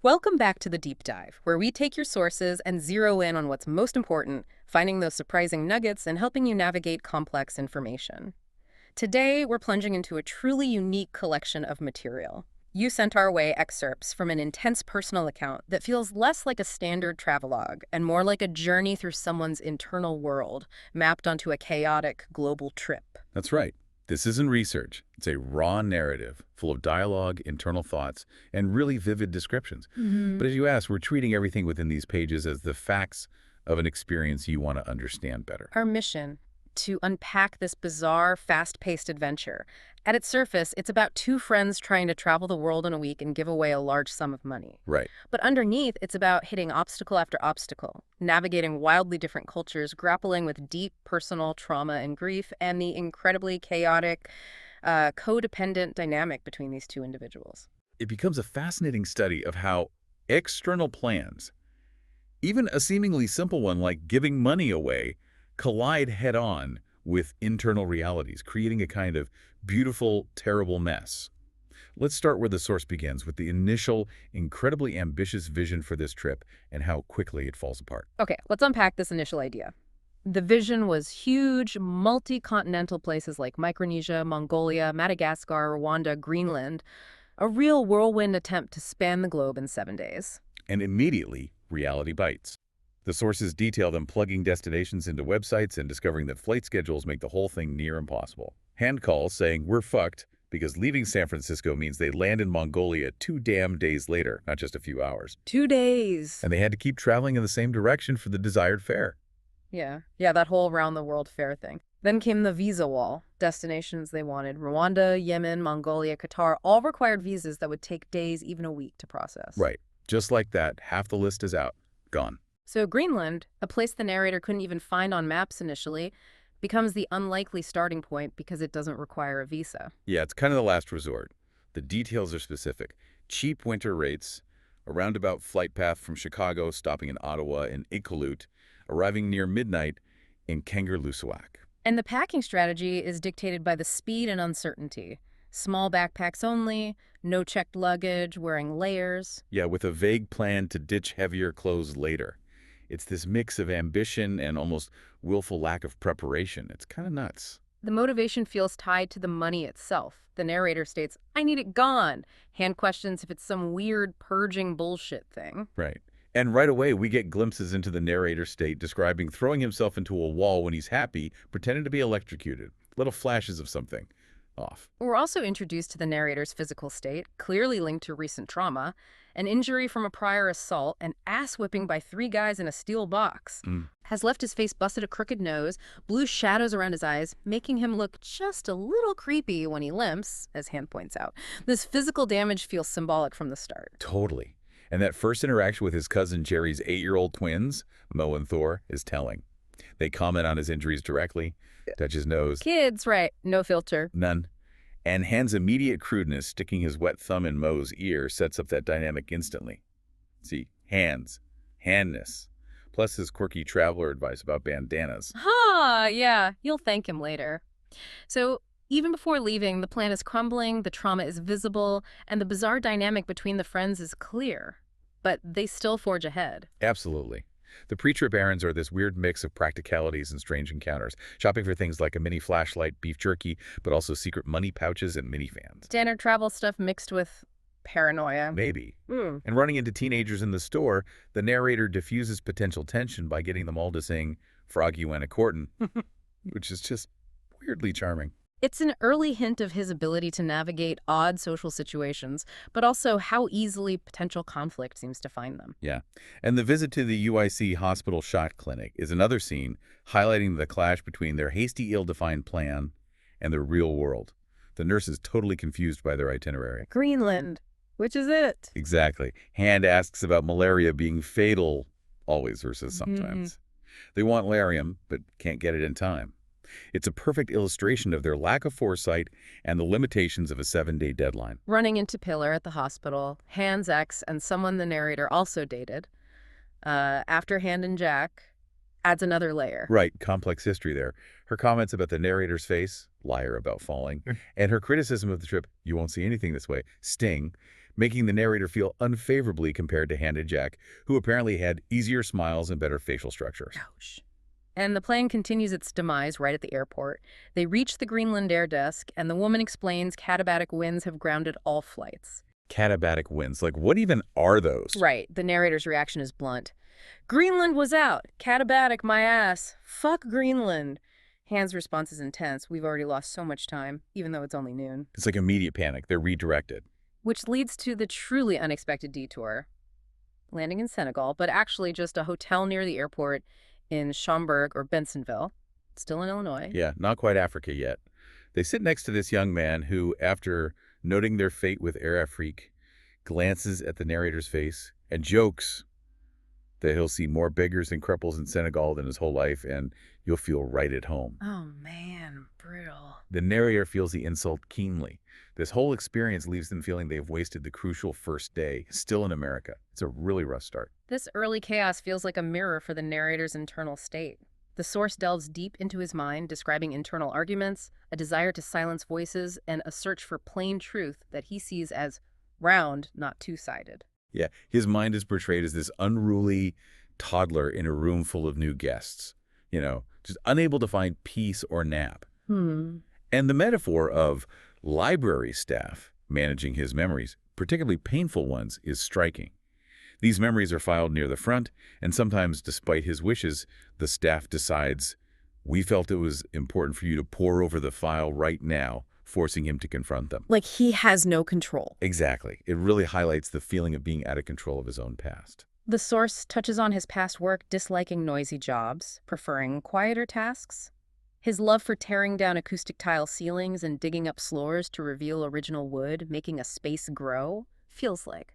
Welcome back to the Deep Dive, where we take your sources and zero in on what's most important, finding those surprising nuggets and helping you navigate complex information. Today, we're plunging into a truly unique collection of material. You sent our way excerpts from an intense personal account that feels less like a standard travelogue and more like a journey through someone's internal world, mapped onto a chaotic global trip. That's right. This isn't research. It's a raw narrative full of dialogue, internal thoughts, and really vivid descriptions. But as you asked, we're treating everything within these pages as the facts of an experience you want to understand better. Our mission: to unpack this bizarre, fast-paced adventure. At its surface, it's about two friends trying to travel the world in a week and give away a large sum of money. Right. But underneath, it's about hitting obstacle after obstacle, navigating wildly different cultures, grappling with deep personal trauma and grief, and the incredibly chaotic, codependent dynamic between these two individuals. It becomes a fascinating study of how external plans, even a seemingly simple one like giving money away, collide head-on with internal realities, creating a kind of beautiful, terrible mess. Let's start where the source begins, with the initial, incredibly ambitious vision for this trip and how quickly it falls apart. Okay, let's unpack this initial idea. The vision was huge, multi-continental places like Micronesia, Mongolia, Madagascar, Rwanda, Greenland, a real whirlwind attempt to span the globe in 7 days. And immediately, reality bites. The sources detail them plugging destinations into websites and discovering that flight schedules make the whole thing near impossible. Hand calls saying, "We're fucked," because leaving San Francisco means they land in Mongolia 2 damn days later, not just a few hours. 2 days. And they had to keep traveling in the same direction for the desired fare. Yeah, that whole round-the-world fair thing. Then came the visa wall. Destinations they wanted: Rwanda, Yemen, Mongolia, Qatar, all required visas that would take days, even a week, to process. Right. Just like that, half the list is out. Gone. So Greenland, a place the narrator couldn't even find on maps initially, becomes the unlikely starting point because it doesn't require a visa. Yeah, it's kind of the last resort. The details are specific. Cheap winter rates, a roundabout flight path from Chicago, stopping in Ottawa and Iqaluit, arriving near midnight in Kangerlussuaq. And the packing strategy is dictated by the speed and uncertainty. Small backpacks only, no checked luggage, wearing layers. Yeah, with a vague plan to ditch heavier clothes later. It's this mix of ambition and almost willful lack of preparation. It's kind of nuts. The motivation feels tied to the money itself. The narrator states, "I need it gone." Hand questions if it's some weird purging bullshit thing. Right. And right away, we get glimpses into the narrator's state, describing throwing himself into a wall when he's happy, pretending to be electrocuted. Little flashes of something off. We're also introduced to the narrator's physical state, clearly linked to recent trauma, an injury from a prior assault, and ass-whipping by three guys in a steel box. Has left his face busted a crooked nose, blue shadows around his eyes, making him look just a little creepy when he limps, as Hand points out. This physical damage feels symbolic from the start. Totally. And that first interaction with his cousin Jerry's 8-year-old twins, Mo and Thor, is telling. They comment on his injuries directly, touch his nose. Kids, right, no filter. None. And Hand's immediate crudeness, sticking his wet thumb in Mo's ear, sets up that dynamic instantly. See, handness. Plus his quirky traveler advice about bandanas. Yeah, you'll thank him later. So, even before leaving, the plan is crumbling, the trauma is visible, and the bizarre dynamic between the friends is clear. But they still forge ahead. Absolutely. The pre-trip errands are this weird mix of practicalities and strange encounters, shopping for things like a mini flashlight, beef jerky, but also secret money pouches and minifans. Standard travel stuff mixed with paranoia. Maybe. Hmm. And running into teenagers in the store, the narrator diffuses potential tension by getting them all to sing Frog You Went a Courtin', which is just weirdly charming. It's an early hint of his ability to navigate odd social situations, but also how easily potential conflict seems to find them. Yeah. And the visit to the UIC hospital shot clinic is another scene highlighting the clash between their hasty, ill-defined plan and the real world. The nurse is totally confused by their itinerary. Greenland. Which is it? Exactly. Hand asks about malaria being fatal always versus sometimes. They want Lariam, but can't get it in time. It's a perfect illustration of their lack of foresight and the limitations of a 7-day deadline. Running into Pillar at the hospital, Hand's ex and someone the narrator also dated, after Hand and Jack, adds another layer. Right, complex history there. Her comments about the narrator's face, liar about falling, and her criticism of the trip, you won't see anything this way, sting, making the narrator feel unfavorably compared to Hand and Jack, who apparently had easier smiles and better facial structures. Ouch. And the plane continues its demise right at the airport. They reach the Greenland air desk, and the woman explains katabatic winds have grounded all flights. Katabatic winds, like what even are those? Right, the narrator's reaction is blunt. Greenland was out. Katabatic my ass. Fuck Greenland. Hand's response is intense. We've already lost so much time, even though it's only noon. It's like immediate panic. They're redirected. Which leads to the truly unexpected detour. Landing in Senegal, but actually just a hotel near the airport in Schaumburg or Bensonville, still in Illinois. Yeah, not quite Africa yet. They sit next to this young man who, after noting their fate with Air Afrique, glances at the narrator's face and jokes that he'll see more beggars and cripples in Senegal than his whole life, and you'll feel right at home. Oh man, brutal. The narrator feels the insult keenly. This whole experience leaves them feeling they've wasted the crucial first day, still in America. It's a really rough start. This early chaos feels like a mirror for the narrator's internal state. The source delves deep into his mind, describing internal arguments, a desire to silence voices, and a search for plain truth that he sees as round, not two-sided. Yeah, his mind is portrayed as this unruly toddler in a room full of new guests, just unable to find peace or nap. Hmm. And the metaphor of library staff managing his memories, particularly painful ones, is striking. These memories are filed near the front, and sometimes, despite his wishes, the staff decides, we felt it was important for you to pore over the file right now, forcing him to confront them. Like he has no control. Exactly. It really highlights the feeling of being out of control of his own past. The source touches on his past work, disliking noisy jobs, preferring quieter tasks. His love for tearing down acoustic tile ceilings and digging up floors to reveal original wood, making a space grow, feels like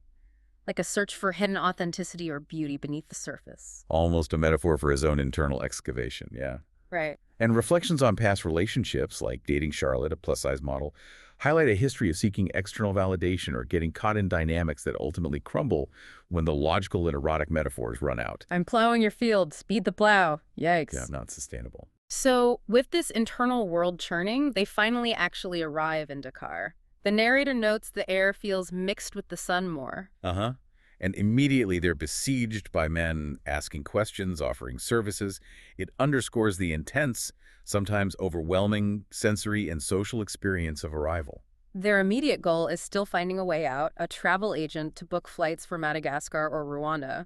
a search for hidden authenticity or beauty beneath the surface. Almost a metaphor for his own internal excavation, yeah. Right. And reflections on past relationships, like dating Charlotte, a plus-size model, highlight a history of seeking external validation or getting caught in dynamics that ultimately crumble when the logical and erotic metaphors run out. I'm plowing your field. Speed the plow. Yikes. Yeah, not sustainable. So, with this internal world churning, they finally actually arrive in Dakar. The narrator notes the air feels mixed with the sun more. Uh-huh. And immediately they're besieged by men asking questions, offering services. It underscores the intense, sometimes overwhelming sensory and social experience of arrival. Their immediate goal is still finding a way out, a travel agent to book flights for Madagascar or Rwanda.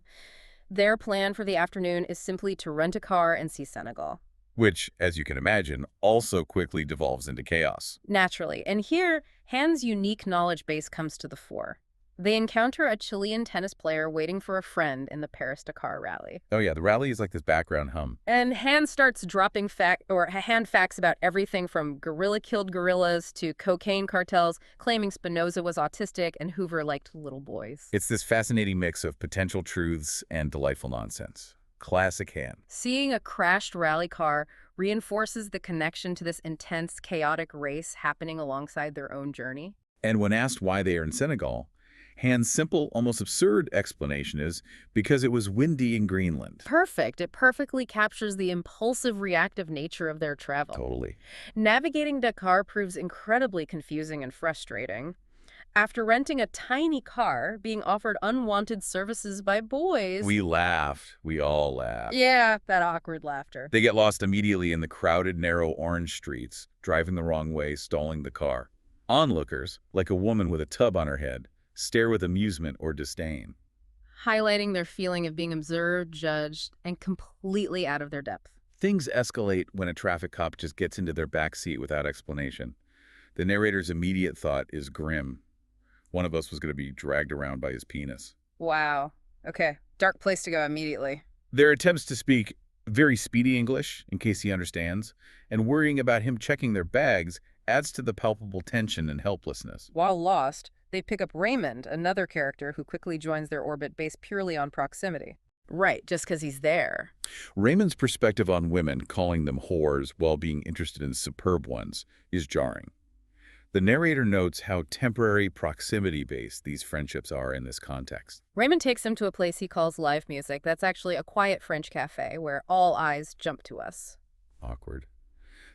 Their plan for the afternoon is simply to rent a car and see Senegal. Which, as you can imagine, also quickly devolves into chaos. Naturally. And here, Han's unique knowledge base comes to the fore. They encounter a Chilean tennis player waiting for a friend in the Paris-Dakar rally. Oh yeah, the rally is like this background hum. And Han starts dropping hand facts about everything from gorilla-killed gorillas to cocaine cartels, claiming Spinoza was autistic and Hoover liked little boys. It's this fascinating mix of potential truths and delightful nonsense. Classic Han. Seeing a crashed rally car reinforces the connection to this intense, chaotic race happening alongside their own journey. And when asked why they are in Senegal, Han's simple, almost absurd explanation is because it was windy in Greenland. Perfect. It perfectly captures the impulsive, reactive nature of their travel. Totally. Navigating Dakar proves incredibly confusing and frustrating. After renting a tiny car, being offered unwanted services by boys. We laughed. We all laughed. Yeah, that awkward laughter. They get lost immediately in the crowded, narrow orange streets, driving the wrong way, stalling the car. Onlookers, like a woman with a tub on her head, stare with amusement or disdain. Highlighting their feeling of being observed, judged, and completely out of their depth. Things escalate when a traffic cop just gets into their back seat without explanation. The narrator's immediate thought is grim. One of us was going to be dragged around by his penis. Wow. Okay. Dark place to go immediately. Their attempts to speak very speedy English, in case he understands, and worrying about him checking their bags adds to the palpable tension and helplessness. While lost, they pick up Raymond, another character who quickly joins their orbit based purely on proximity. Right, just because he's there. Raymond's perspective on women, calling them whores while being interested in superb ones, is jarring. The narrator notes how temporary proximity-based these friendships are in this context. Raymond takes him to a place he calls live music. That's actually a quiet French cafe where all eyes jump to us. Awkward.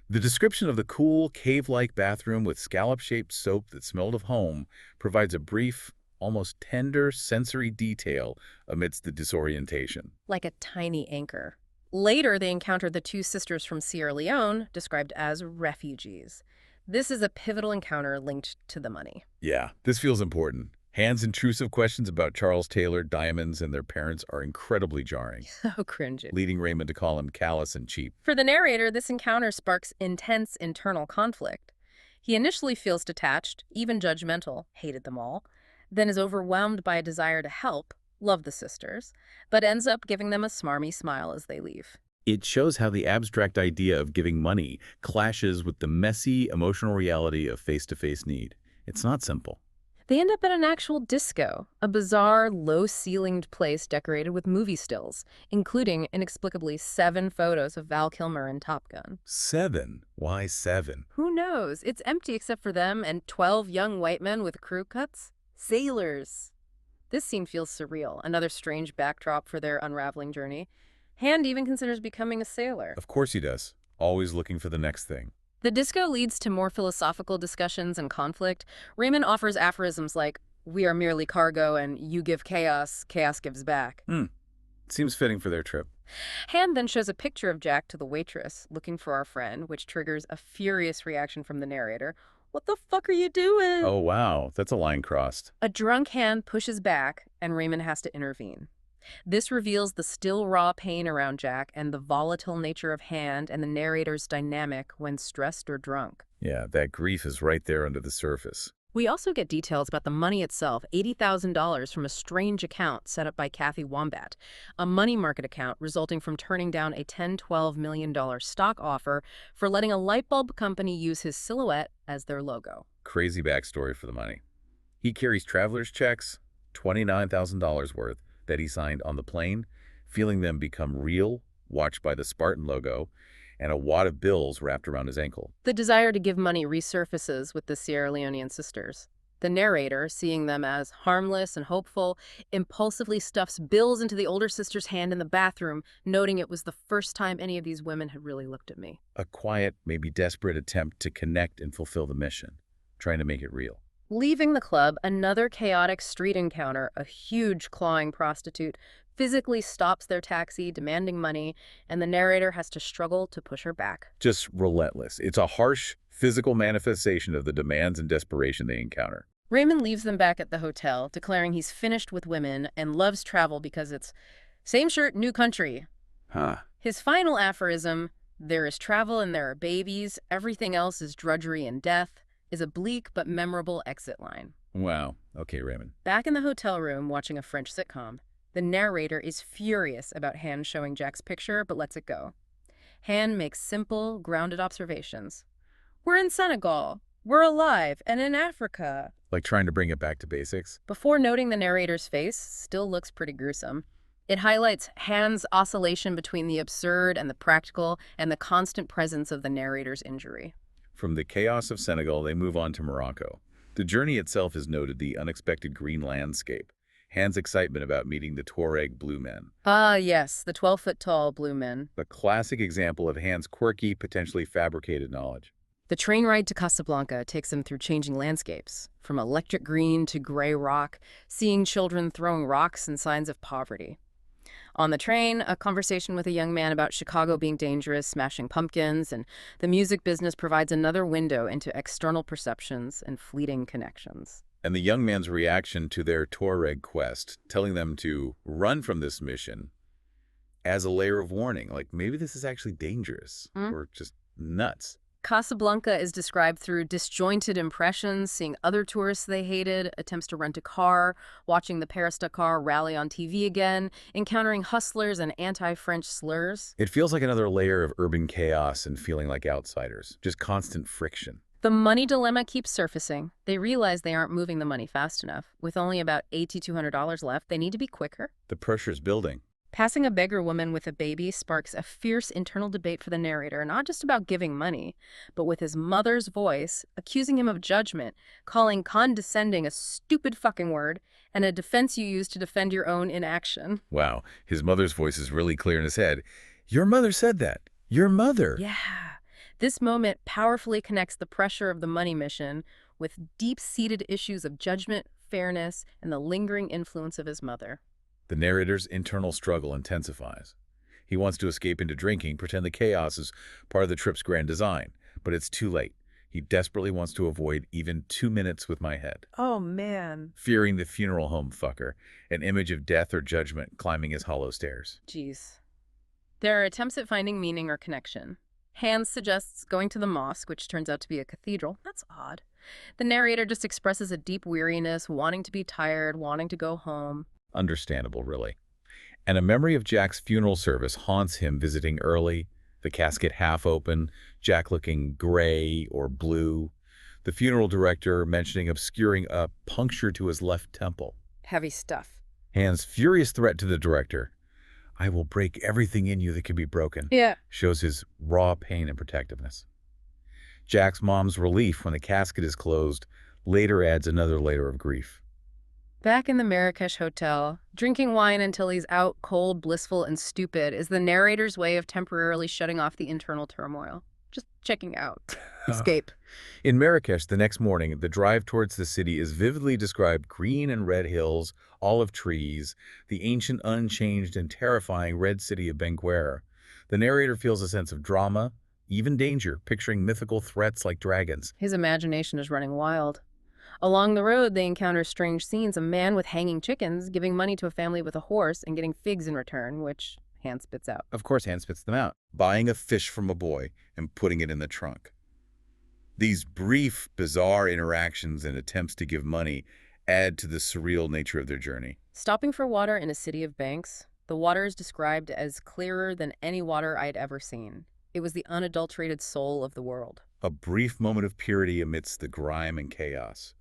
The description of the cool, cave-like bathroom with scallop-shaped soap that smelled of home provides a brief, almost tender sensory detail amidst the disorientation. Like a tiny anchor. Later, they encountered the two sisters from Sierra Leone, described as refugees. This is a pivotal encounter linked to the money. Yeah, this feels important. Hand's intrusive questions about Charles Taylor, diamonds, and their parents are incredibly jarring, So cringy. leading Raymond to call him callous and cheap. For the narrator, this encounter sparks intense internal conflict. He initially feels detached, even judgmental, hated them all, then is overwhelmed by a desire to help, love the sisters, but ends up giving them a smarmy smile as they leave. It shows how the abstract idea of giving money clashes with the messy, emotional reality of face-to-face need. It's not simple. They end up at an actual disco, a bizarre, low-ceilinged place decorated with movie stills, including, inexplicably, 7 photos of Val Kilmer in Top Gun. 7? Why 7? Who knows? It's empty except for them and 12 young white men with crew cuts. Sailors. This scene feels surreal, another strange backdrop for their unraveling journey. Hand even considers becoming a sailor. Of course he does. Always looking for the next thing. The disco leads to more philosophical discussions and conflict. Raymond offers aphorisms like, "We are merely cargo," and "You give chaos, chaos gives back." Seems fitting for their trip. Hand then shows a picture of Jack to the waitress, looking for our friend, which triggers a furious reaction from the narrator. "What the fuck are you doing?" Oh, wow. That's a line crossed. A drunk Hand pushes back, and Raymond has to intervene. This reveals the still raw pain around Jack and the volatile nature of Hand and the narrator's dynamic when stressed or drunk. Yeah, that grief is right there under the surface. We also get details about the money itself, $80,000 from a strange account set up by Kathy Wombat, a money market account resulting from turning down a $10–12 million stock offer for letting a light bulb company use his silhouette as their logo. Crazy backstory for the money. He carries traveler's checks, $29,000 worth, that he signed on the plane, feeling them become real, watched by the Spartan logo, and a wad of bills wrapped around his ankle. The desire to give money resurfaces with the Sierra Leonean sisters. The narrator, seeing them as harmless and hopeful, impulsively stuffs bills into the older sister's hand in the bathroom, noting it was the first time any of these women had really looked at me. A quiet, maybe desperate attempt to connect and fulfill the mission, trying to make it real. Leaving the club, another chaotic street encounter, a huge clawing prostitute, physically stops their taxi, demanding money, and the narrator has to struggle to push her back. Just relentless. It's a harsh, physical manifestation of the demands and desperation they encounter. Raymond leaves them back at the hotel, declaring he's finished with women and loves travel because it's same shirt, new country. His final aphorism, "There is travel and there are babies, everything else is drudgery and death," is a bleak but memorable exit line. Wow. Okay, Raymond. Back in the hotel room watching a French sitcom, the narrator is furious about Hand showing Jack's picture but lets it go. Hand makes simple, grounded observations. "We're in Senegal. We're alive and in Africa." Like trying to bring it back to basics? Before noting the narrator's face still looks pretty gruesome. It highlights Hand's oscillation between the absurd and the practical and the constant presence of the narrator's injury. From the chaos of Senegal, they move on to Morocco. The journey itself is noted the unexpected green landscape, Hand's excitement about meeting the Tuareg blue men. Ah, yes, the 12-foot-tall blue men. A classic example of Hand's quirky, potentially fabricated knowledge. The train ride to Casablanca takes them through changing landscapes, from electric green to gray rock, seeing children throwing rocks and signs of poverty. On the train, a conversation with a young man about Chicago being dangerous, smashing pumpkins, and the music business provides another window into external perceptions and fleeting connections. And the young man's reaction to their Tuareg quest, telling them to run from this mission as a layer of warning, like maybe this is actually dangerous or just nuts. Casablanca is described through disjointed impressions, seeing other tourists they hated, attempts to rent a car, watching the Paris-Dakar rally on TV again, encountering hustlers and anti-French slurs. It feels like another layer of urban chaos and feeling like outsiders, just constant friction. The money dilemma keeps surfacing. They realize they aren't moving the money fast enough. With only about $8,200 left, they need to be quicker. The pressure's building. Passing a beggar woman with a baby sparks a fierce internal debate for the narrator, not just about giving money, but with his mother's voice, accusing him of judgment, calling condescending a stupid fucking word, and a defense you use to defend your own inaction. Wow, his mother's voice is really clear in his head. Your mother said that. Your mother. Yeah. This moment powerfully connects the pressure of the money mission with deep-seated issues of judgment, fairness, and the lingering influence of his mother. The narrator's internal struggle intensifies. He wants to escape into drinking, pretend the chaos is part of the trip's grand design, but it's too late. He desperately wants to avoid even 2 minutes with my head. Oh, man. Fearing the funeral home fucker, an image of death or judgment climbing his hollow stairs. Jeez. There are attempts at finding meaning or connection. Hans suggests going to the mosque, which turns out to be a cathedral. That's odd. The narrator just expresses a deep weariness, wanting to be tired, wanting to go home. Understandable, really. And a memory of Jack's funeral service haunts him, visiting early, the casket half open, Jack looking gray or blue, the funeral director mentioning obscuring a puncture to his left temple. Heavy stuff. Hans' furious threat to the director, "I will break everything in you that can be broken," Yeah. shows his raw pain and protectiveness. Jack's mom's relief when the casket is closed later adds another layer of grief. Back in the Marrakesh hotel, drinking wine until he's out, cold, blissful, and stupid is the narrator's way of temporarily shutting off the internal turmoil. Just checking out. Escape. In Marrakesh, the next morning, the drive towards the city is vividly described: green and red hills, olive trees, the ancient, unchanged, and terrifying red city of Benguer. The narrator feels a sense of drama, even danger, picturing mythical threats like dragons. His imagination is running wild. Along the road, they encounter strange scenes: a man with hanging chickens giving money to a family with a horse and getting figs in return, which Hans spits out. Of course, Hans spits them out, buying a fish from a boy and putting it in the trunk. These brief, bizarre interactions and attempts to give money add to the surreal nature of their journey. Stopping for water in a city of banks, the water is described as clearer than any water I'd ever seen. It was the unadulterated soul of the world. A brief moment of purity amidst the grime and chaos,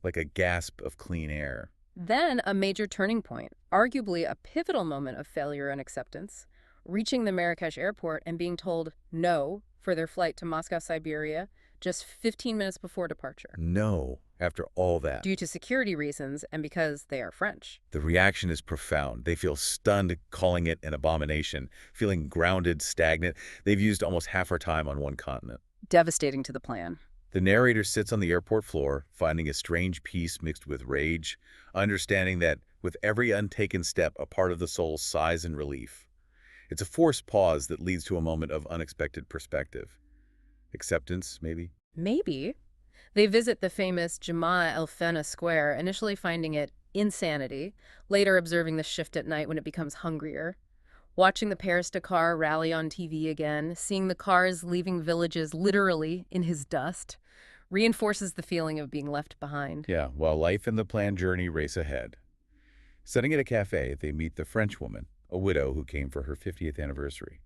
like a gasp of clean air. Then a major turning point, arguably a pivotal moment of failure and acceptance, reaching the Marrakesh airport and being told no for their flight to Moscow, Siberia, just 15 minutes before departure. No, after all that. Due to security reasons and because they are French. The reaction is profound. They feel stunned, calling it an abomination, feeling grounded, stagnant. They've used almost half our time on one continent. Devastating to the plan. The narrator sits on the airport floor, finding a strange peace mixed with rage, understanding that with every untaken step, a part of the soul sighs in relief. It's a forced pause that leads to a moment of unexpected perspective. Acceptance, maybe? Maybe. They visit the famous Jama El Fena Square, initially finding it insanity, later observing the shift at night when it becomes hungrier. Watching the Paris-Dakar rally on TV again, seeing the cars leaving villages literally in his dust, reinforces the feeling of being left behind. Yeah, while life and the planned journey race ahead. Sitting at a cafe, they meet the French woman, a widow who came for her 50th anniversary.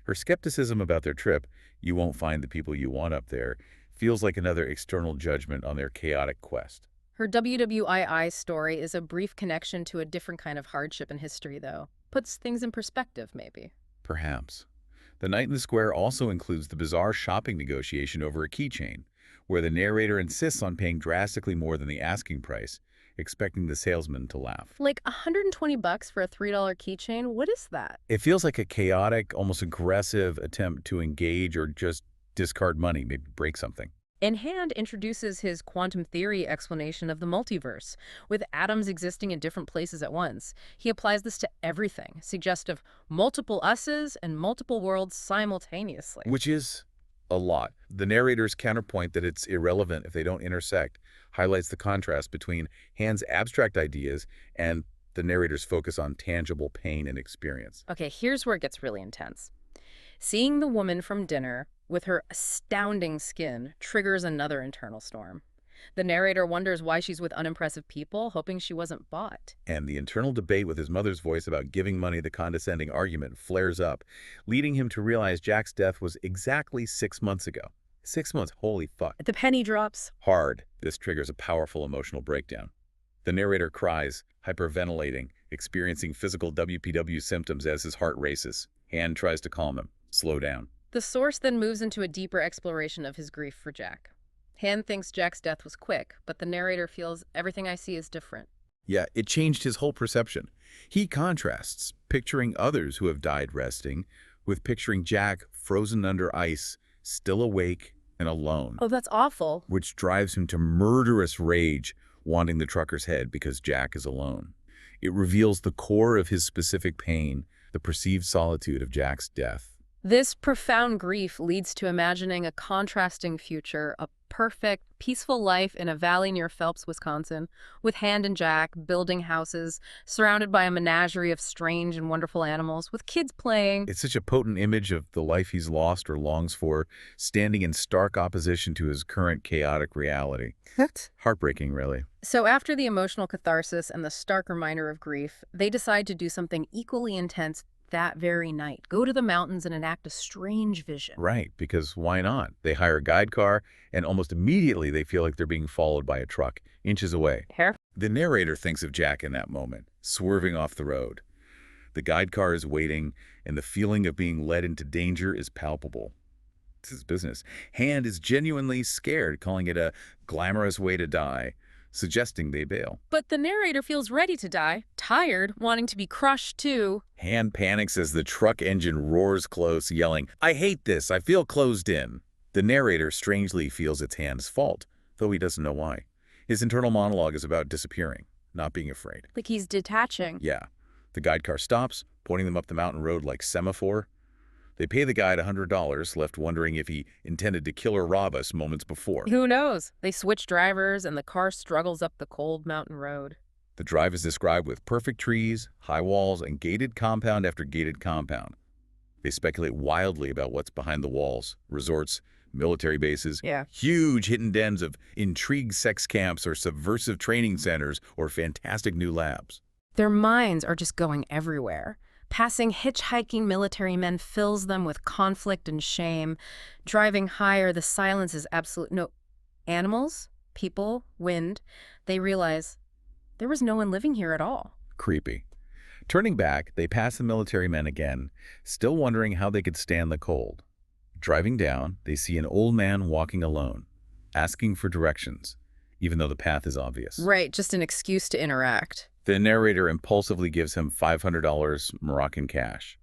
Her skepticism about their trip, "You won't find the people you want up there," feels like another external judgment on their chaotic quest. Her WWII story is a brief connection to a different kind of hardship in history, though. Puts things in perspective, maybe. Perhaps. The night in the square also includes the bizarre shopping negotiation over a keychain, where the narrator insists on paying drastically more than the asking price, expecting the salesman to laugh. Like $120 for a $3 keychain? What is that? It feels like a chaotic, almost aggressive attempt to engage or just discard money, maybe break something. And Hand introduces his quantum theory explanation of the multiverse, with atoms existing in different places at once. He applies this to everything, suggestive multiple us's and multiple worlds simultaneously. Which is a lot. The narrator's counterpoint that it's irrelevant if they don't intersect highlights the contrast between Hand's abstract ideas and the narrator's focus on tangible pain and experience. Okay, here's where it gets really intense. Seeing the woman from dinner with her astounding skin triggers another internal storm. The narrator wonders why she's with unimpressive people, hoping she wasn't bought. And the internal debate with his mother's voice about giving money, the condescending argument, flares up, leading him to realize Jack's death was exactly 6 months ago. 6 months, holy fuck. The penny drops. Hard. This triggers a powerful emotional breakdown. The narrator cries, hyperventilating, experiencing physical WPW symptoms as his heart races. Hand tries to calm him. Slow down. The source then moves into a deeper exploration of his grief for Jack. Hand thinks Jack's death was quick, but the narrator feels everything I see is different. Yeah, it changed his whole perception. He contrasts picturing others who have died resting with picturing Jack frozen under ice, still awake and alone. Oh, that's awful. Which drives him to murderous rage, wanting the trucker's head because Jack is alone. It reveals the core of his specific pain, the perceived solitude of Jack's death. This profound grief leads to imagining a contrasting future, a perfect, peaceful life in a valley near Phelps, Wisconsin, with Hand and Jack building houses, surrounded by a menagerie of strange and wonderful animals, with kids playing. It's such a potent image of the life he's lost or longs for, standing in stark opposition to his current chaotic reality. What? Heartbreaking, really. So after the emotional catharsis and the stark reminder of grief, they decide to do something equally intense that very night. Go to the mountains and enact a strange vision. Right, because why not? They hire a guide car, and almost immediately they feel like they're being followed by a truck, inches away. Hair? The narrator thinks of Jack in that moment, swerving off the road. The guide car is waiting, and the feeling of being led into danger is palpable. This is business. Hand is genuinely scared, calling it a glamorous way to die, suggesting they bail. But the narrator feels ready to die, tired, wanting to be crushed too. Hand panics as the truck engine roars close, yelling, "I hate this, I feel closed in." The narrator strangely feels it's Hand's fault, though he doesn't know why. His internal monologue is about disappearing, not being afraid. Like he's detaching. Yeah. The guide car stops, pointing them up the mountain road like semaphore. They pay the guide $100, left wondering if he intended to kill or rob us moments before. Who knows? They switch drivers and the car struggles up the cold mountain road. The drive is described with perfect trees, high walls, and gated compound after gated compound. They speculate wildly about what's behind the walls: resorts, military bases, Yeah. huge hidden dens of intrigue sex camps or subversive training centers or fantastic new labs. Their minds are just going everywhere. Passing hitchhiking military men fills them with conflict and shame. Driving higher, the silence is absolute. No, animals, people, wind. They realize there was no one living here at all. Creepy. Turning back, they pass the military men again, still wondering how they could stand the cold. Driving down, they see an old man walking alone, asking for directions, even though the path is obvious. Right, just an excuse to interact. The narrator impulsively gives him $500 Moroccan cash.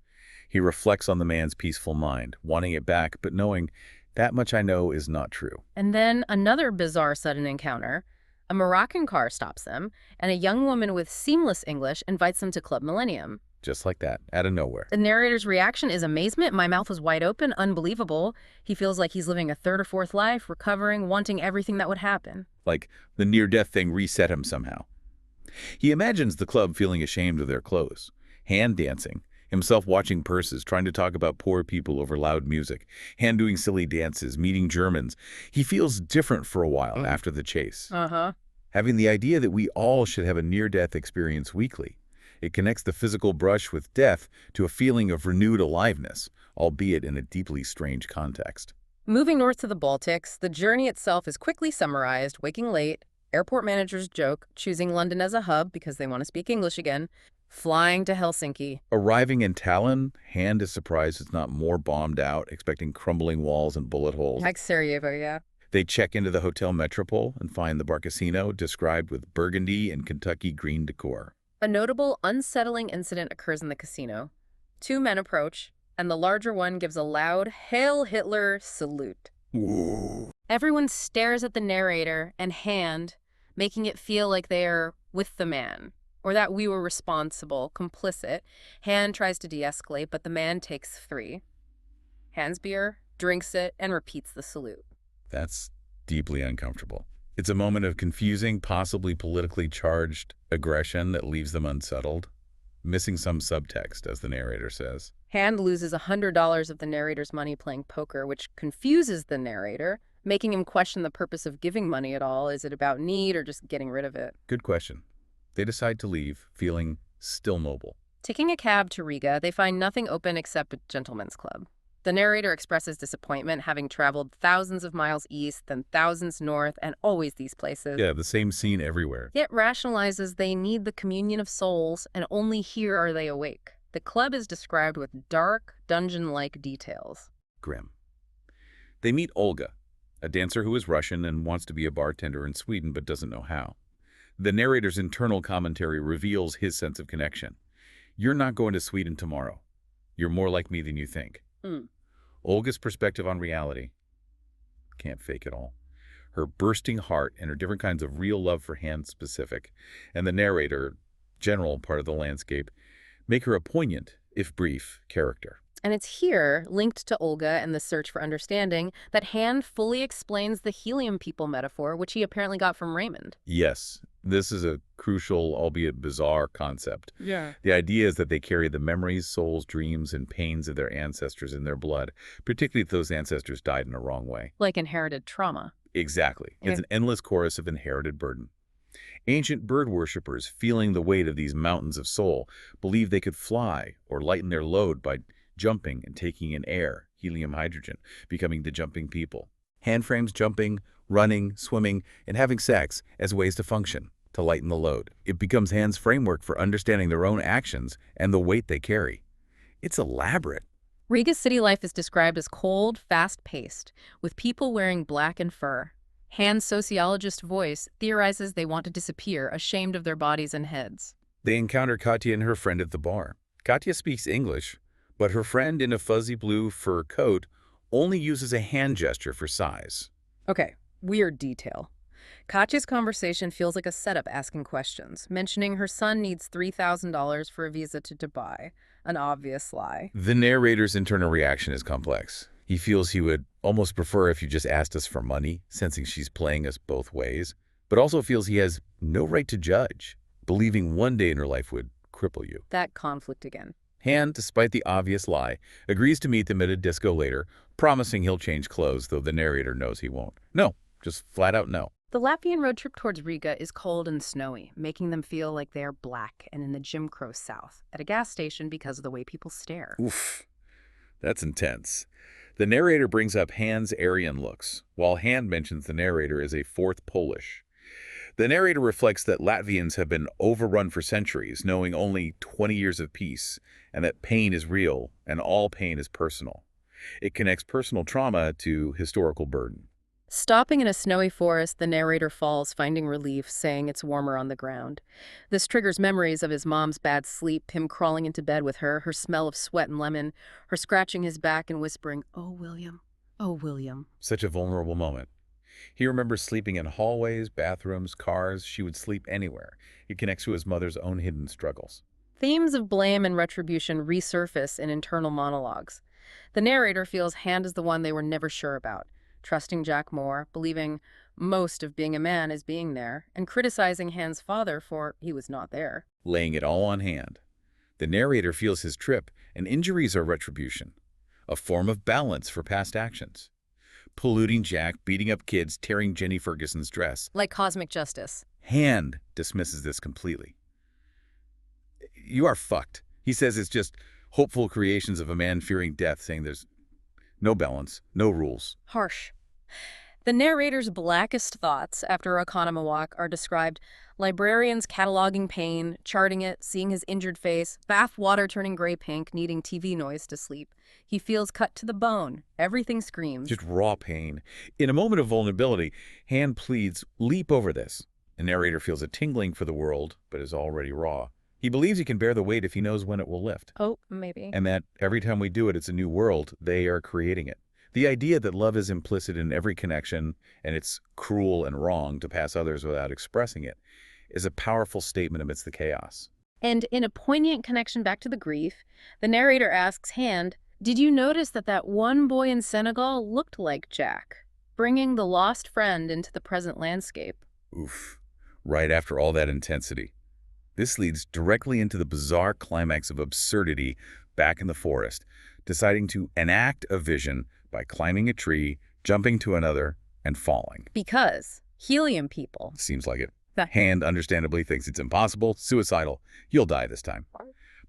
He reflects on the man's peaceful mind, wanting it back, but knowing that much I know is not true. And then another bizarre sudden encounter. A Moroccan car stops them, and a young woman with seamless English invites them to Club Millennium. Just like that, out of nowhere. The narrator's reaction is amazement. My mouth was wide open, unbelievable. He feels like he's living a third or fourth life, recovering, wanting everything that would happen. Like the near-death thing reset him somehow. He imagines the club feeling ashamed of their clothes, hand dancing, himself watching purses, trying to talk about poor people over loud music, Hand doing silly dances, meeting Germans. He feels different for a while after the chase. Having the idea that we all should have a near-death experience weekly. It connects the physical brush with death to a feeling of renewed aliveness, albeit in a deeply strange context. Moving north to the Baltics, the journey itself is quickly summarized: waking late, airport managers joke, choosing London as a hub because they want to speak English again, flying to Helsinki. Arriving in Tallinn, Hand is surprised it's not more bombed out, expecting crumbling walls and bullet holes. Like Sarajevo, yeah. They check into the Hotel Metropole and find the Barcasino described with burgundy and Kentucky green decor. A notable, unsettling incident occurs in the casino. Two men approach, and the larger one gives a loud "Hail Hitler" salute. Ooh. Everyone stares at the narrator and Hand, making it feel like they are with the man, or that we were responsible, complicit. Hand tries to de-escalate, but the man takes three. Hand's beer, drinks it, and repeats the salute. That's deeply uncomfortable. It's a moment of confusing, possibly politically charged aggression that leaves them unsettled, missing some subtext, as the narrator says. Hand loses $100 of the narrator's money playing poker, which confuses the narrator, making him question the purpose of giving money at all. Is it about need or just getting rid of it? Good question. They decide to leave, feeling still mobile. Taking a cab to Riga, they find nothing open except a gentleman's club. The narrator expresses disappointment, having traveled thousands of miles east, then thousands north, and always these places. Yeah, the same scene everywhere. Yet rationalizes they need the communion of souls, and only here are they awake. The club is described with dark, dungeon-like details. Grim. They meet Olga, a dancer who is Russian and wants to be a bartender in Sweden but doesn't know how. The narrator's internal commentary reveals his sense of connection. You're not going to Sweden tomorrow. You're more like me than you think. Olga's perspective on reality. Can't fake it all. her bursting heart, and her different kinds of real love for Hand specific, and the narrator, general part of the landscape, make her a poignant, if brief, character. And it's here, linked to Olga and the search for understanding, that Hand fully explains the helium people metaphor, which he apparently got from Raymond. Yes, this is a crucial, albeit bizarre, concept. Yeah. The idea is that they carry the memories, souls, dreams, and pains of their ancestors in their blood, particularly if those ancestors died in a wrong way. Like inherited trauma. Exactly. Yeah. It's an endless chorus of inherited burden. Ancient bird worshippers, feeling the weight of these mountains of soul, believed they could fly or lighten their load by jumping and taking in air, helium, hydrogen, becoming the jumping people. Hand frames jumping, running, swimming, and having sex as ways to function, to lighten the load. It becomes Hand's framework for understanding their own actions and the weight they carry. It's elaborate. Riga's city life is described as cold, fast-paced, with people wearing black and fur. Hand's sociologist voice theorizes they want to disappear, ashamed of their bodies and heads. They encounter Katya and her friend at the bar. Katya speaks English, but her friend in a fuzzy blue fur coat only uses a hand gesture for size. Okay, weird detail. Katya's conversation feels like a setup asking questions, mentioning her son needs $3,000 for a visa to Dubai. An obvious lie. The narrator's internal reaction is complex. He feels he would almost prefer if you just asked us for money, sensing she's playing us both ways, but also feels he has no right to judge, believing one day in her life would cripple you. That conflict again. Hand, despite the obvious lie, agrees to meet them at a disco later, promising he'll change clothes, though the narrator knows he won't. No, just flat out no. The Latvian road trip towards Riga is cold and snowy, making them feel like they are black and in the Jim Crow South, at a gas station because of the way people stare. Oof, that's intense. The narrator brings up Hand's Aryan looks, while Hand mentions the narrator as a fourth Polish. The narrator reflects that Latvians have been overrun for centuries, knowing only 20 years of peace, and that pain is real, and all pain is personal. It connects personal trauma to historical burden. Stopping in a snowy forest, the narrator falls, finding relief, saying it's warmer on the ground. This triggers memories of his mom's bad sleep, him crawling into bed with her, her smell of sweat and lemon, her scratching his back and whispering, "Oh, William. Oh, William." Such a vulnerable moment. He remembers sleeping in hallways, bathrooms, cars. She would sleep anywhere. It connects to his mother's own hidden struggles. Themes of blame and retribution resurface in internal monologues. The narrator feels Hand is the one they were never sure about, trusting Jack more, believing most of being a man is being there, and criticizing Hand's father for he was not there. Laying it all on Hand. The narrator feels his trip, and injuries are retribution, a form of balance for past actions. Polluting Jack, beating up kids, tearing Jenny Ferguson's dress. Like cosmic justice. Hand dismisses this completely. You are fucked. He says it's just hopeful creations of a man fearing death, saying there's no balance, no rules. Harsh. The narrator's blackest thoughts after Oconomowoc are described: librarians cataloging pain, charting it, seeing his injured face, bath water turning gray-pink, needing TV noise to sleep. He feels cut to the bone. Everything screams. Just raw pain. In a moment of vulnerability, Hand pleads, leap over this. The narrator feels a tingling for the world, but is already raw. He believes he can bear the weight if he knows when it will lift. Oh, maybe. And that every time we do it, it's a new world. They are creating it. The idea that love is implicit in every connection, and it's cruel and wrong to pass others without expressing it, is a powerful statement amidst the chaos. And in a poignant connection back to the grief, the narrator asks Hand, "Did you notice that that one boy in Senegal looked like Jack?" Bringing the lost friend into the present landscape. Oof. Right after all that intensity. This leads directly into the bizarre climax of absurdity back in the forest, deciding to enact a vision by climbing a tree, jumping to another, and falling. Because helium people. Seems like it. Hand understandably thinks it's impossible, suicidal. You'll die this time.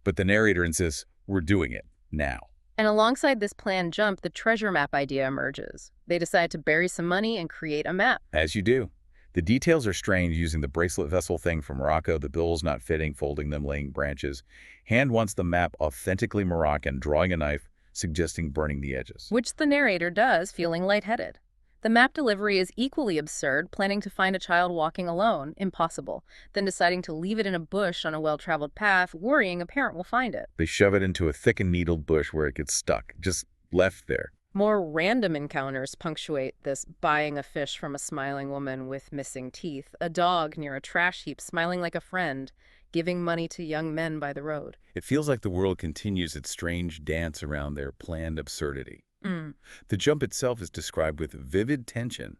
But the narrator insists, we're doing it now. And alongside this planned jump, the treasure map idea emerges. They decide to bury some money and create a map. As you do. The details are strained using the bracelet vessel thing from Morocco, the bills not fitting, folding them, laying branches. Hand wants the map authentically Moroccan, drawing a knife, suggesting burning the edges. Which the narrator does, feeling lightheaded. The map delivery is equally absurd, planning to find a child walking alone, impossible, then deciding to leave it in a bush on a well-traveled path, worrying a parent will find it. They shove it into a thick and needled bush where it gets stuck, just left there. More random encounters punctuate this: buying a fish from a smiling woman with missing teeth, a dog near a trash heap smiling like a friend, giving money to young men by the road. It feels like the world continues its strange dance around their planned absurdity. Mm. The jump itself is described with vivid tension.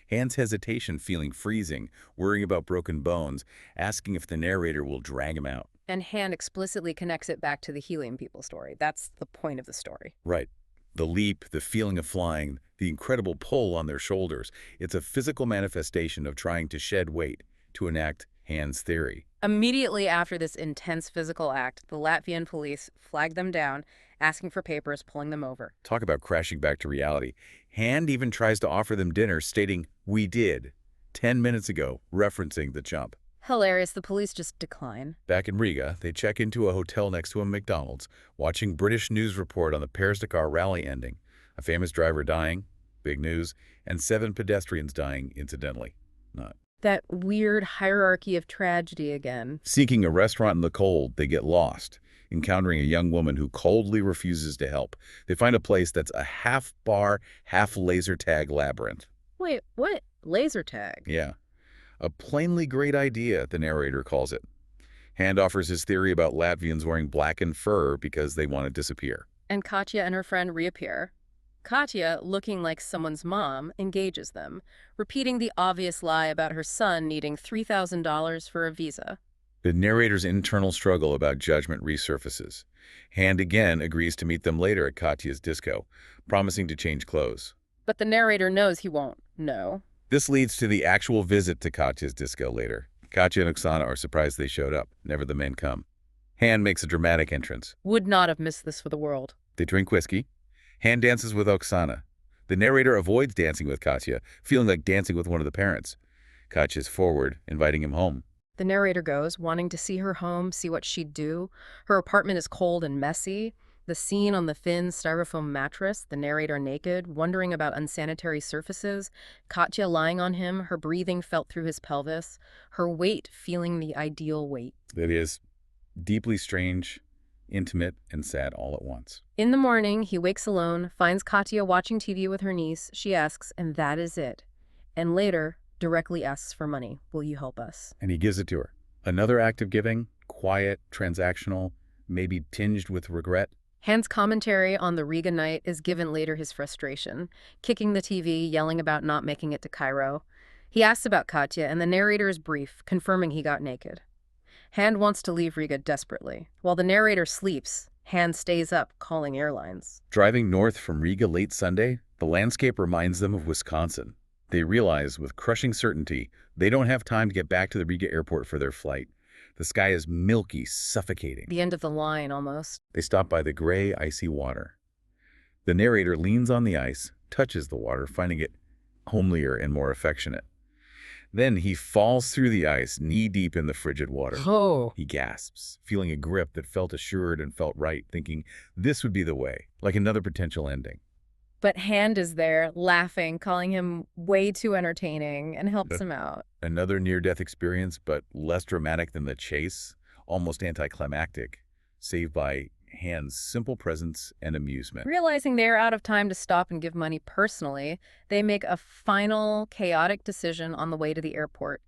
Hand's hesitation, feeling freezing, worrying about broken bones, asking if the narrator will drag him out. And Hand explicitly connects it back to the helium people story. That's the point of the story. Right. The leap, the feeling of flying, the incredible pull on their shoulders. It's a physical manifestation of trying to shed weight to enact Hand's theory. Immediately after this intense physical act, the Latvian police flag them down, asking for papers, pulling them over. Talk about crashing back to reality. Hand even tries to offer them dinner, stating, "We did," 10 minutes ago, referencing the jump. Hilarious, the police just decline. Back in Riga, they check into a hotel next to a McDonald's, watching British news report on the Paris-Dakar rally ending. A famous driver dying, big news, and 7 pedestrians dying incidentally. Not. That weird hierarchy of tragedy again. Seeking a restaurant in the cold, they get lost, encountering a young woman who coldly refuses to help. They find a place that's a half-bar, half-laser tag labyrinth. Wait, what? Laser tag? Yeah. A plainly great idea, the narrator calls it. Hand offers his theory about Latvians wearing blackened fur because they want to disappear. And Katya and her friend reappear. Katya, looking like someone's mom, engages them, repeating the obvious lie about her son needing $3,000 for a visa. The narrator's internal struggle about judgment resurfaces. Hand again agrees to meet them later at Katya's disco, promising to change clothes. But the narrator knows he won't. No. This leads to the actual visit to Katya's disco later. Katya and Oksana are surprised they showed up. Never the men come. Hand makes a dramatic entrance. Would not have missed this for the world. They drink whiskey. Hand dances with Oksana. The narrator avoids dancing with Katya, feeling like dancing with one of the parents. Katya's forward, inviting him home. The narrator goes, wanting to see her home, see what she'd do. Her apartment is cold and messy. The scene on the thin styrofoam mattress, the narrator naked, wondering about unsanitary surfaces, Katya lying on him, her breathing felt through his pelvis, her weight feeling the ideal weight. That is deeply strange, intimate, and sad all at once. In the morning, he wakes alone, finds Katya watching TV with her niece. She asks, and that is it. And later, directly asks for money. Will you help us? And he gives it to her. Another act of giving, quiet, transactional, maybe tinged with regret. Hand's commentary on the Riga night is given later his frustration, kicking the TV, yelling about not making it to Cairo. He asks about Katya, and the narrator is brief, confirming he got naked. Hand wants to leave Riga desperately. While the narrator sleeps, Hand stays up, calling airlines. Driving north from Riga late Sunday, the landscape reminds them of Wisconsin. They realize with crushing certainty they don't have time to get back to the Riga airport for their flight. The sky is milky, suffocating. The end of the line, almost. They stop by the gray, icy water. The narrator leans on the ice, touches the water, finding it homelier and more affectionate. Then he falls through the ice, knee-deep in the frigid water. Oh. He gasps, feeling a grip that felt assured and felt right, thinking this would be the way, like another potential ending. But Hand is there, laughing, calling him way too entertaining, and helps him out. Another near-death experience, but less dramatic than the chase, almost anticlimactic, saved by Hand's simple presence and amusement. Realizing they're out of time to stop and give money personally, they make a final, chaotic decision on the way to the airport.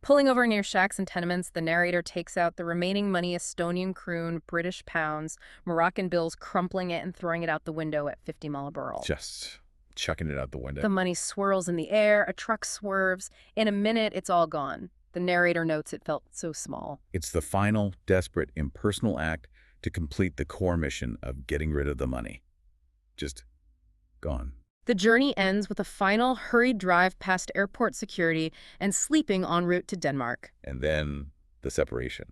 Pulling over near shacks and tenements, the narrator takes out the remaining money, Estonian kroon, British pounds, Moroccan bills, crumpling it and throwing it out the window at 50 mile/h. Just chucking it out the window. The money swirls in the air, a truck swerves. In a minute, it's all gone. The narrator notes it felt so small. It's the final, desperate, impersonal act to complete the core mission of getting rid of the money. Just gone. The journey ends with a final, hurried drive past airport security and sleeping en route to Denmark. And then the separation.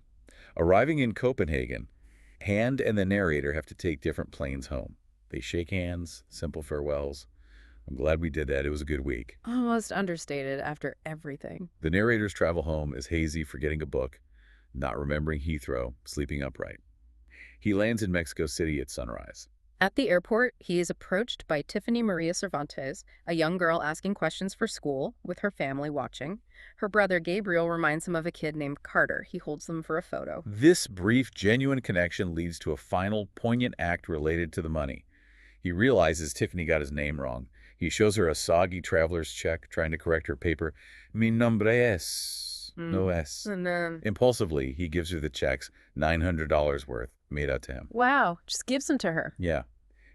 Arriving in Copenhagen, Hand and the narrator have to take different planes home. They shake hands, simple farewells. I'm glad we did that. It was a good week. Almost understated after everything. The narrator's travel home is hazy, forgetting a book, not remembering Heathrow, sleeping upright. He lands in Mexico City at sunrise. At the airport, he is approached by Tiffany Maria Cervantes, a young girl asking questions for school, with her family watching. Her brother Gabriel reminds him of a kid named Carter. He holds them for a photo. This brief, genuine connection leads to a final, poignant act related to the money. He realizes Tiffany got his name wrong. He shows her a soggy traveler's check, trying to correct her paper. Mi nombre es, no Mm. es. And then, Impulsively, he gives her the checks, $900 worth, made out to him. wow, just gives them to her. Yeah.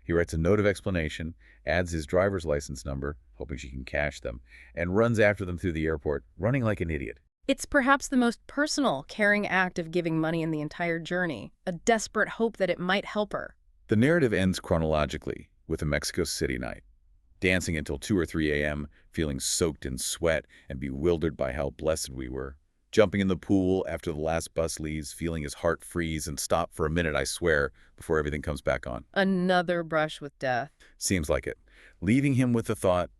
He writes a note of explanation, adds his driver's license number, hoping she can cash them, and runs after them through the airport, running like an idiot. It's perhaps the most personal, caring act of giving money in the entire journey, a desperate hope that it might help her. The narrative ends chronologically with a Mexico City night. Dancing until 2 or 3 a.m., feeling soaked in sweat and bewildered by how blessed we were. Jumping in the pool after the last bus leaves, feeling his heart freeze and stop for a minute, I swear, before everything comes back on. Another brush with death. Seems like it. Leaving him with the thought,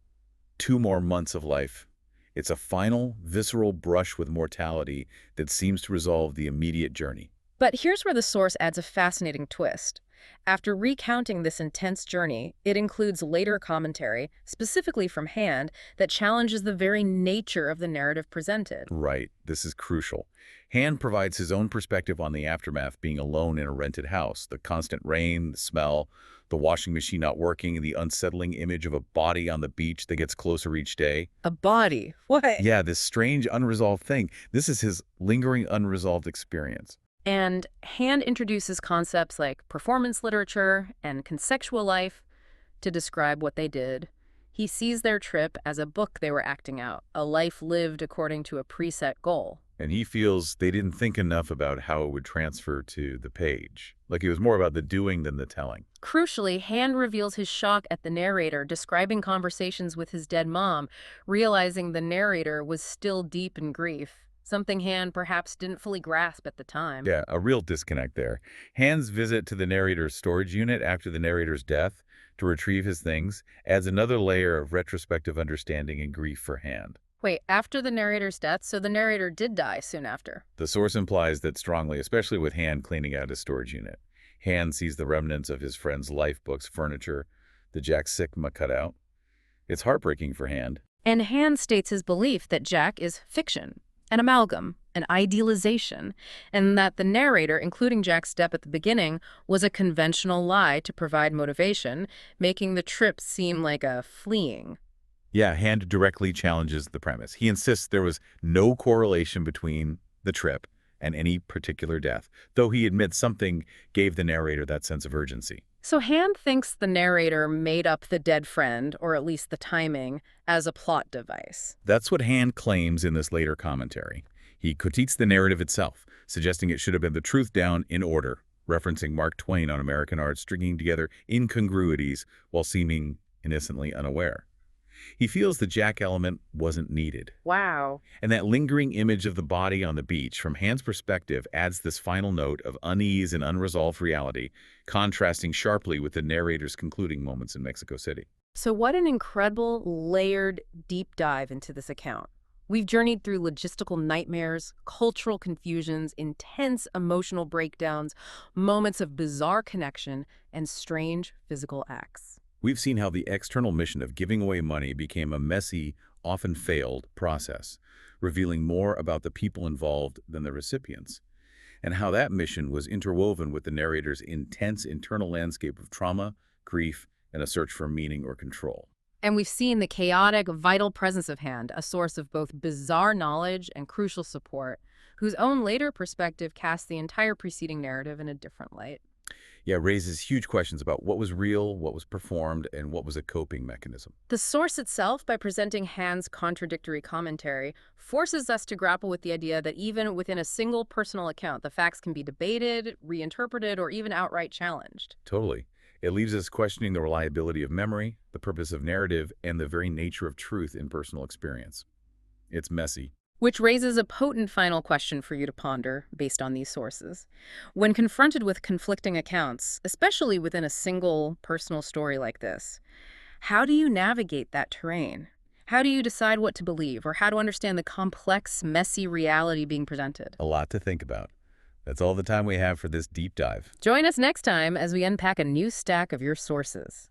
2 more months of life. It's a final, visceral brush with mortality that seems to resolve the immediate journey. But here's where the source adds a fascinating twist. After recounting this intense journey, it includes later commentary, specifically from Hand, that challenges the very nature of the narrative presented. Right, this is crucial. Hand provides his own perspective on the aftermath, being alone in a rented house, the constant rain, the smell, the washing machine not working, and the unsettling image of a body on the beach that gets closer each day. A body? What? Yeah, this strange unresolved thing. This is his lingering unresolved experience. And Hand introduces concepts like performance literature and conceptual life to describe what they did. He sees their trip as a book they were acting out, a life lived according to a preset goal. And he feels they didn't think enough about how it would transfer to the page. Like it was more about the doing than the telling. Crucially, Hand reveals his shock at the narrator describing conversations with his dead mom, realizing the narrator was still deep in grief, something Hand perhaps didn't fully grasp at the time. Yeah, a real disconnect there. Hand's visit to the narrator's storage unit after the narrator's death to retrieve his things adds another layer of retrospective understanding and grief for Hand. Wait, after the narrator's death, so the narrator did die soon after. The source implies that strongly, especially with Hand cleaning out his storage unit. Hand sees the remnants of his friend's life books, furniture, the Jack Sikma cutout. It's heartbreaking for Hand. And Hand states his belief that Jack is fiction, an amalgam, an idealization, and that the narrator, including Jack's step at the beginning, was a conventional lie to provide motivation, making the trip seem like a fleeing. Yeah, Hand directly challenges the premise. He insists there was no correlation between the trip and any particular death, though he admits something gave the narrator that sense of urgency. So Hand thinks the narrator made up the dead friend, or at least the timing, as a plot device. That's what Hand claims in this later commentary. He critiques the narrative itself, suggesting it should have been the truth down in order, referencing Mark Twain on American art, stringing together incongruities while seeming innocently unaware. He feels the Jack element wasn't needed. Wow. And that lingering image of the body on the beach, from Hand's perspective, adds this final note of unease and unresolved reality, contrasting sharply with the narrator's concluding moments in Mexico City. So what an incredible, layered, deep dive into this account. We've journeyed through logistical nightmares, cultural confusions, intense emotional breakdowns, moments of bizarre connection, and strange physical acts. We've seen how the external mission of giving away money became a messy, often failed process, revealing more about the people involved than the recipients, and how that mission was interwoven with the narrator's intense internal landscape of trauma, grief, and a search for meaning or control. And we've seen the chaotic, vital presence of Hand, a source of both bizarre knowledge and crucial support, whose own later perspective casts the entire preceding narrative in a different light. Yeah, raises huge questions about what was real, what was performed, and what was a coping mechanism. The source itself, by presenting Hand's contradictory commentary, forces us to grapple with the idea that even within a single personal account, the facts can be debated, reinterpreted, or even outright challenged. Totally. It leaves us questioning the reliability of memory, the purpose of narrative, and the very nature of truth in personal experience. It's messy. Which raises a potent final question for you to ponder based on these sources. When confronted with conflicting accounts, especially within a single personal story like this, how do you navigate that terrain? How do you decide what to believe, or how to understand the complex, messy reality being presented? A lot to think about. That's all the time we have for this deep dive. Join us next time as we unpack a new stack of your sources.